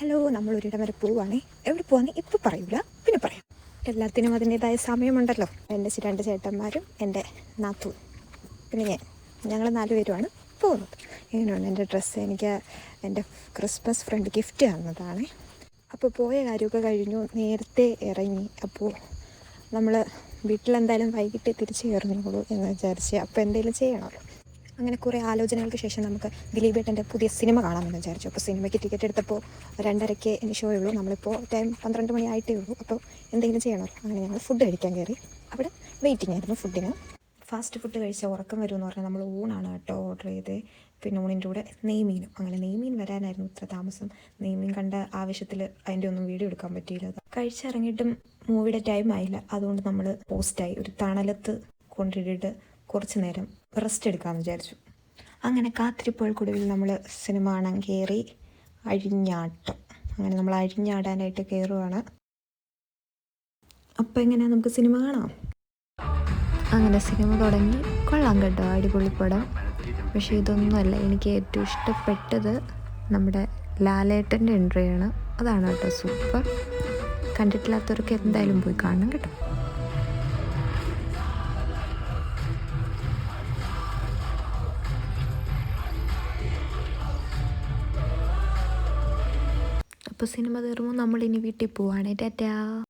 Hello, നമ്മളൊരിടം വരെ പോവുകയാണേ. എവിടെ പോവാന്ന് ഇപ്പോൾ പറയൂല, പിന്നെ പറയാം. എല്ലാത്തിനും അതിൻ്റേതായ സമയമുണ്ടല്ലോ. എൻ്റെ 2 ചേട്ടന്മാരും എൻ്റെ നാത്തൂൻ പിന്നെ ഞങ്ങൾ 4 പേരുമാണ് പോകുന്നത്. എങ്ങനെയാണ് എൻ്റെ ഡ്രസ്സ്? എനിക്ക് എൻ്റെ ക്രിസ്മസ് ഫ്രണ്ട് ഗിഫ്റ്റ് തന്നതാണ്. അപ്പോൾ പോയ കാര്യമൊക്കെ കഴിഞ്ഞു, നേരത്തെ ഇറങ്ങി. അപ്പോൾ നമ്മൾ വീട്ടിലെന്തായാലും വൈകിട്ട് തിരിച്ച് കയറുന്നുള്ളൂ എന്ന് വിചാരിച്ച് അപ്പോൾ എന്തെങ്കിലും ചെയ്യണമല്ലോ. അങ്ങനെ കുറേ ആലോചനകൾക്ക് ശേഷം നമുക്ക് ദിലീപേട്ടൻ്റെ പുതിയ സിനിമ കാണാമെന്ന് വിചാരിച്ചു. അപ്പോൾ സിനിമയ്ക്ക് ടിക്കറ്റ് എടുത്തപ്പോൾ 2:30 ഇനി ഷോ ഉള്ളൂ. നമ്മളിപ്പോൾ ടൈം 12 മണി ആയിട്ടേ ഉള്ളൂ. അപ്പോൾ എന്തെങ്കിലും ചെയ്യണമല്ലോ. അങ്ങനെ ഞങ്ങൾ ഫുഡ് കഴിക്കാൻ കയറി. അവിടെ വെയിറ്റിംഗ് ആയിരുന്നു ഫുഡിന്. ഫാസ്റ്റ് ഫുഡ് കഴിച്ചാൽ ഉറക്കം വരുമെന്ന് പറഞ്ഞാൽ നമ്മൾ ഊണാണ് കേട്ടോ ഓർഡർ ചെയ്ത്. പിന്നെ ഊണിൻ്റെ കൂടെ നെയ്മീനും. അങ്ങനെ നെയ്മീൻ വരാനായിരുന്നു ഇത്ര താമസം. നെയ്മീൻ കണ്ട ആവശ്യത്തിൽ അതിൻ്റെ ഒന്നും വീഡിയോ എടുക്കാൻ പറ്റിയില്ല. കഴിച്ചിറങ്ങിയിട്ടും മൂവിയുടെ ടൈം ആയില്ല. അതുകൊണ്ട് നമ്മൾ പോസ്റ്റായി ഒരു തണലത്ത് കൊണ്ടിട്ടിട്ട് കുറച്ച് നേരം റെസ്റ്റ് എടുക്കാമെന്ന് വിചാരിച്ചു. അങ്ങനെ കാത്തിരിപ്പുകൾക്കൊടുവിൽ നമ്മൾ സിനിമ കാണാൻ കയറി. അഴിഞ്ഞാട്ടം. അങ്ങനെ നമ്മൾ അഴിഞ്ഞാടാനായിട്ട് കയറുകയാണ്. അപ്പം എങ്ങനെയാണ്, നമുക്ക് സിനിമ കാണാം. അങ്ങനെ സിനിമ തുടങ്ങി. കൊള്ളാം കേട്ടോ, അടിപൊളി പടം. പക്ഷേ ഇതൊന്നുമല്ല എനിക്ക് ഏറ്റവും ഇഷ്ടപ്പെട്ടത് നമ്മുടെ ലാലേട്ടൻ്റെ എൻട്രിയാണ്. അതാണ് കേട്ടോ സൂപ്പർ. കണ്ടിട്ടില്ലാത്തവർക്ക് എന്തായാലും പോയി കാണണം കേട്ടോ. അപ്പോൾ സിനിമ തീർന്നു. നമ്മളിനി വീട്ടിൽ പോവാണ്. ടാറ്റാ.